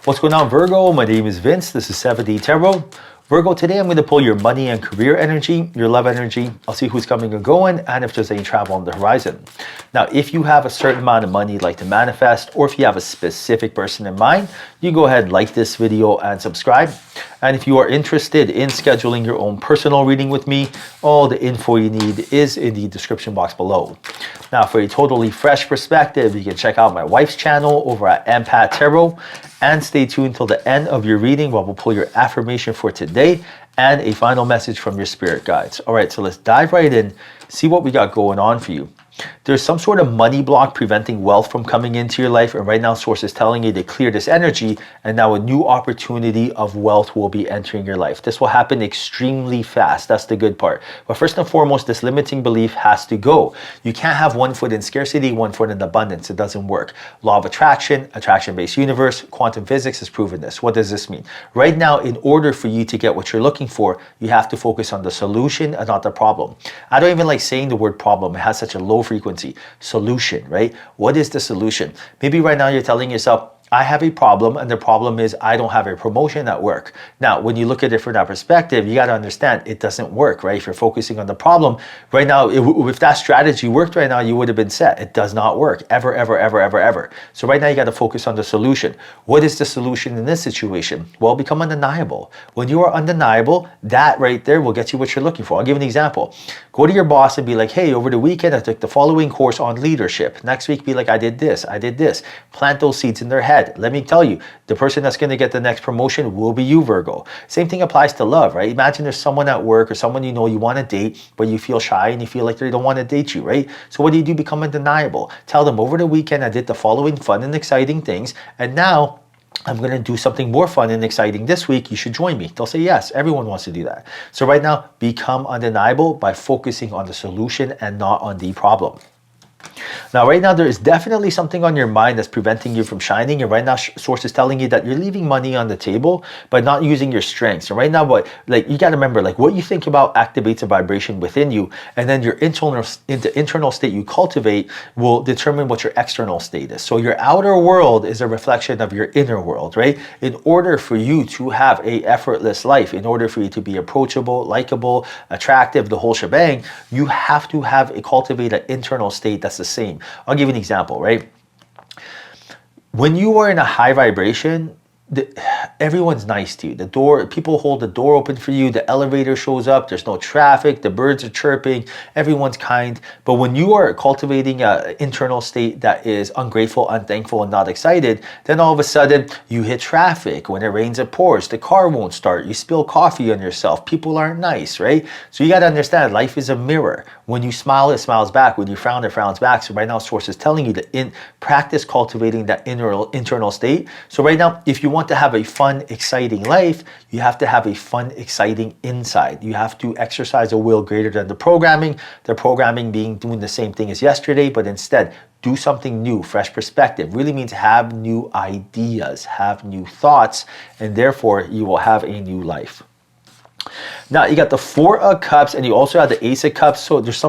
What's going on, Virgo? My name is Vince. This is 7D Tarot. Virgo, today I'm going to pull your money and career energy, your love energy. I'll see who's coming and going and if there's any travel on the horizon. Now, if you have a certain amount of money you'd like to manifest, or if you have a specific person in mind, you go ahead and like this video and subscribe. And if you are interested in scheduling your own personal reading with me, all the info you need is in the description box below. Now, for a totally fresh perspective, you can check out my wife's channel over at Empath Tarot, and stay tuned till the end of your reading where we'll pull your affirmation for today and a final message from your spirit guides. All right, so let's dive right in, see what we got going on for you. There's some sort of money block preventing wealth from coming into your life, and right now source is telling you to clear this energy, and now a new opportunity of wealth will be entering your life. This will happen extremely fast. That's the good part. But first and foremost, this limiting belief has to go. You can't have one foot in scarcity, one foot in abundance. It doesn't work. Law of attraction, attraction-based universe, quantum physics has proven this. What does this mean? Right now, in order for you to get what you're looking for, you have to focus on the solution and not the problem. I don't even like saying the word problem. It has such a low frequency. Solution, right? What is the solution? Maybe right now you're telling yourself, I have a problem, and the problem is I don't have a promotion at work. Now, when you look at it from that perspective, you got to understand it doesn't work, right? If you're focusing on the problem right now, if that strategy worked right now, you would have been set. It does not work ever, ever, ever, ever, ever. So right now you got to focus on the solution. What is the solution in this situation? Well, become undeniable. When you are undeniable, that right there will get you what you're looking for. I'll give an example. Go to your boss and be like, hey, over the weekend, I took the following course on leadership. Next week, be like, I did this, I did this. Plant those seeds in their head. Let me tell you, the person that's going to get the next promotion will be you, Virgo. Same thing applies to love, right? Imagine there's someone at work or someone you know you want to date, but you feel shy and you feel like they don't want to date you, right? So what do? Become undeniable. Tell them, over the weekend, I did the following fun and exciting things, and now I'm going to do something more fun and exciting this week. You should join me. They'll say yes. Everyone wants to do that. So right now, become undeniable by focusing on the solution and not on the problem. Now, right now, there is definitely something on your mind that's preventing you from shining. And right now, source is telling you that you're leaving money on the table, but not using your strengths. So right now, you got to remember, what you think about activates a vibration within you. And then your internal state you cultivate will determine what your external state is. So your outer world is a reflection of your inner world, right? In order for you to have a effortless life, in order for you to be approachable, likable, attractive, the whole shebang, you have to cultivate an internal state that's the same. I'll give you an example, right? When you are in a high vibration, everyone's nice to you. People hold the door open for you. The elevator shows up. There's no traffic. The birds are chirping. Everyone's kind. But when you are cultivating an internal state that is ungrateful, unthankful, and not excited, then all of a sudden you hit traffic. When it rains, it pours. The car won't start. You spill coffee on yourself. People aren't nice, right? So you got to understand, life is a mirror. When you smile, it smiles back. When you frown, it frowns back. So right now, source is telling you to practice cultivating that internal state. So right now, if you want to have a fun, exciting life, you have to have a fun, exciting inside. You have to exercise a will greater than the programming being doing the same thing as yesterday, but instead do something new. Fresh perspective really means have new ideas, have new thoughts, and therefore you will have a new life. Now, you got the Four of Cups, and you also have the Ace of Cups. So there's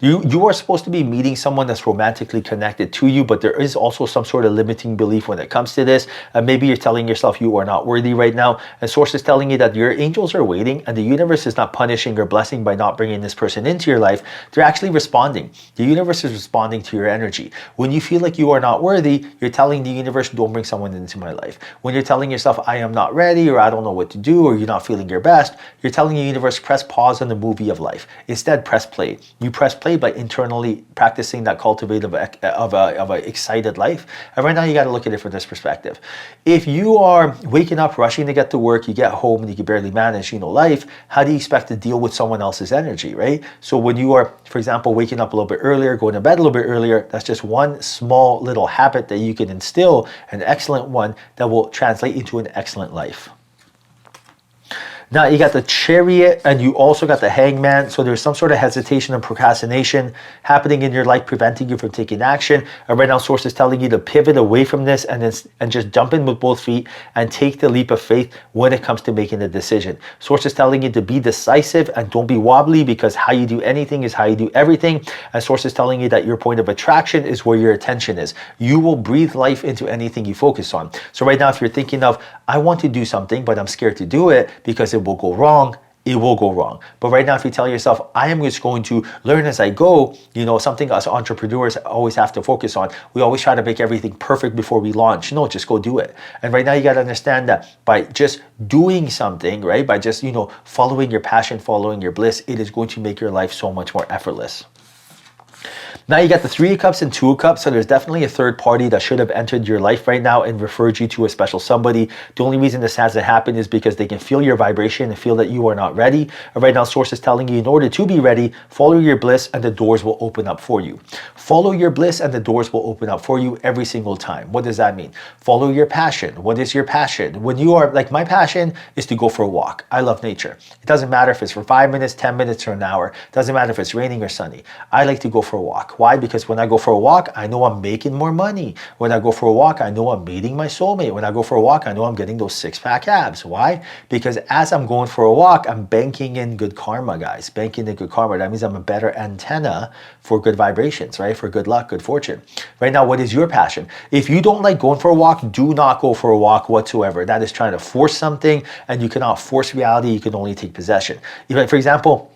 you are supposed to be meeting someone that's romantically connected to you, but there is also some sort of limiting belief when it comes to this. Maybe you're telling yourself you are not worthy right now, and source is telling you that your angels are waiting, and the universe is not punishing or blessing by not bringing this person into your life. They're actually responding. The universe is responding to your energy. When you feel like you are not worthy, you're telling the universe, don't bring someone into my life. When you're telling yourself, I am not ready, or I don't know what to do, or you're not feeling your best, you're telling the universe, press pause on the movie of life. Instead, press play. You press play by internally practicing that cultivative of a excited life. And right now, you got to look at it from this perspective. If you are waking up, rushing to get to work, you get home and you can barely manage, life, how do you expect to deal with someone else's energy, right? So when you are, for example, waking up a little bit earlier, going to bed a little bit earlier, that's just one small little habit that you can instill, an excellent one that will translate into an excellent life. Now you got the Chariot and you also got the Hangman. So there's some sort of hesitation and procrastination happening in your life, preventing you from taking action. And right now, source is telling you to pivot away from this and just jump in with both feet and take the leap of faith when it comes to making a decision. Source is telling you to be decisive and don't be wobbly, because how you do anything is how you do everything. And source is telling you that your point of attraction is where your attention is. You will breathe life into anything you focus on. So right now, if you're thinking of, I want to do something, but I'm scared to do it because it will go wrong, it will go wrong. But right now, if you tell yourself, I am just going to learn as I go, something us entrepreneurs always have to focus on. We always try to make everything perfect before we launch. No, just go do it. And right now, you got to understand that by just doing something, right? By just, following your passion, following your bliss, it is going to make your life so much more effortless. Now you got the Three of Cups and Two of Cups, so there's definitely a third party that should have entered your life right now and referred you to a special somebody. The only reason this hasn't happened is because they can feel your vibration and feel that you are not ready. And right now, source is telling you, in order to be ready, follow your bliss and the doors will open up for you. Follow your bliss and the doors will open up for you every single time. What does that mean? Follow your passion. What is your passion? When you are, like, my passion is to go for a walk. I love nature. It doesn't matter if it's for 5 minutes, 10 minutes, or an hour. It doesn't matter if it's raining or sunny. I like to go for a walk. Why? Because when I go for a walk, I know I'm making more money. When I go for a walk, I know I'm meeting my soulmate. When I go for a walk, I know I'm getting those six-pack abs. Why? Because as I'm going for a walk, I'm banking in good karma, guys. Banking in good karma. That means I'm a better antenna for good vibrations, right? For good luck, good fortune. Right now, what is your passion? If you don't like going for a walk, do not go for a walk whatsoever. That is trying to force something, and you cannot force reality. You can only take possession. Even, for example,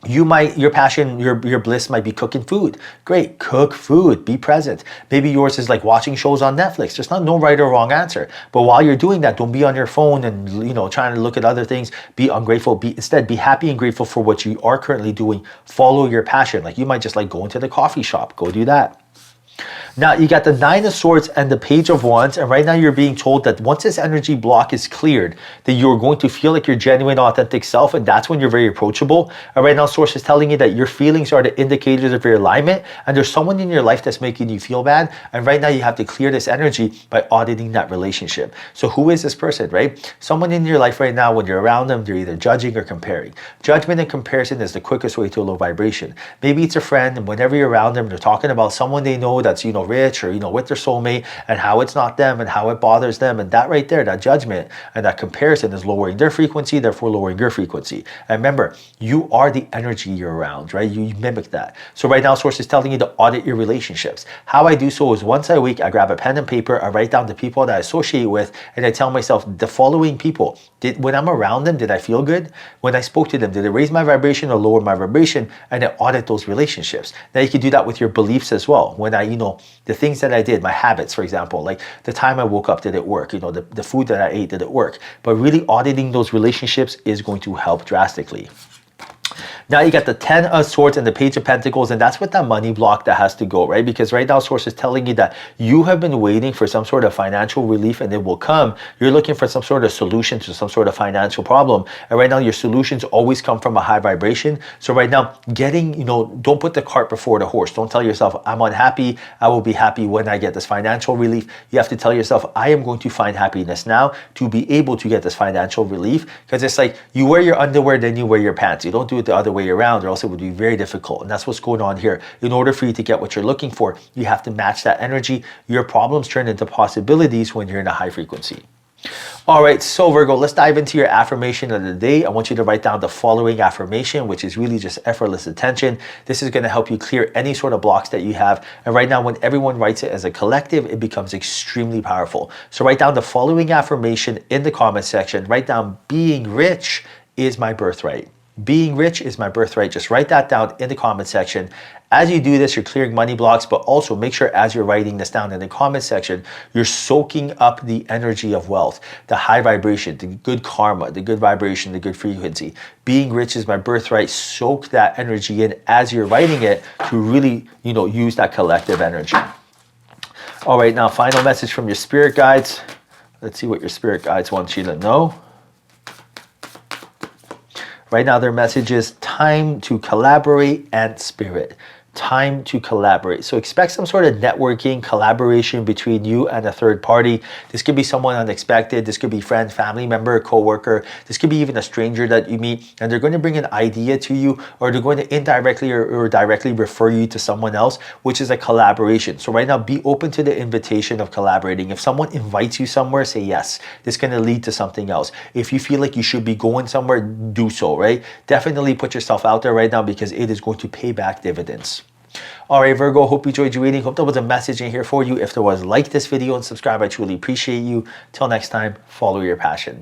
your passion, your bliss might be cooking food. Great, cook food, be present. Maybe yours is like watching shows on Netflix. There's no right or wrong answer. But while you're doing that, don't be on your phone and trying to look at other things. Be ungrateful. Instead, be happy and grateful for what you are currently doing. Follow your passion. Like, you might just like going to the coffee shop. Go do that. Now you got the Nine of Swords and the Page of Wands, and right now you're being told that once this energy block is cleared, that you're going to feel like your genuine, authentic self, and that's when you're very approachable. And right now, source is telling you that your feelings are the indicators of your alignment, and there's someone in your life that's making you feel bad, and right now you have to clear this energy by auditing that relationship. So who is this person, right? Someone in your life right now, when you're around them, they're either judging or comparing. Judgment and comparison is the quickest way to a low vibration. Maybe it's a friend, and whenever you're around them, they're talking about someone they know that's rich or with their soulmate, and how it's not them and how it bothers them, and that right there, that judgment and that comparison is lowering their frequency, therefore lowering your frequency. And remember, you are the energy you're around, right? You mimic that. So right now, source is telling you to audit your relationships. How I do so is once a week, I grab a pen and paper, I write down the people that I associate with, and I tell myself the following people. When I'm around them, did I feel good? When I spoke to them, did it raise my vibration or lower my vibration? And I audit those relationships. Now you can do that with your beliefs as well. When I, the things that I did, my habits, for example, like the time I woke up, did it work? The food that I ate, did it work? But really auditing those relationships is going to help drastically. Now you got the Ten of Swords and the Page of Pentacles, and that's with that money block that has to go, right? Because right now, source is telling you that you have been waiting for some sort of financial relief, and it will come. You're looking for some sort of solution to some sort of financial problem, and right now your solutions always come from a high vibration. So right now, don't put the cart before the horse. Don't tell yourself, I'm unhappy, I will be happy when I get this financial relief. You have to tell yourself, I am going to find happiness now to be able to get this financial relief, because it's like you wear your underwear, then you wear your pants. You don't do it the other way around, or else it would be very difficult. And that's what's going on here. In order for you to get what you're looking for, you have to match that energy. Your problems turn into possibilities when you're in a high frequency. All right, so Virgo, let's dive into your affirmation of the day. I want you to write down the following affirmation, which is really just effortless attention. This is going to help you clear any sort of blocks that you have. And right now, when everyone writes it as a collective, it becomes extremely powerful. So write down the following affirmation in the comment section. Write down, being rich is my birthright. Being rich is my birthright. Just write that down in the comment section. As you do this, you're clearing money blocks, but also make sure as you're writing this down in the comment section, you're soaking up the energy of wealth, the high vibration, the good karma, the good vibration, the good frequency. Being rich is my birthright. Soak that energy in as you're writing it to really, use that collective energy. All right, now final message from your spirit guides. Let's see what your spirit guides want you to know. Right now, their message is time to collaborate and spirit. time to collaborate. So expect some sort of networking, collaboration between you and a third party. This could be someone unexpected. This could be friend, family member, co-worker. This could be even a stranger that you meet, and they're going to bring an idea to you, or they're going to indirectly or directly refer you to someone else, which is a collaboration. So right now, be open to the invitation of collaborating. If someone invites you somewhere, say yes. This is going to lead to something else. If you feel like you should be going somewhere, do so, right? Definitely put yourself out there right now, because it is going to pay back dividends. All right, Virgo, hope you enjoyed your reading. Hope there was a message in here for you. If there was, like this video and subscribe. I truly appreciate you. Till next time, follow your passion.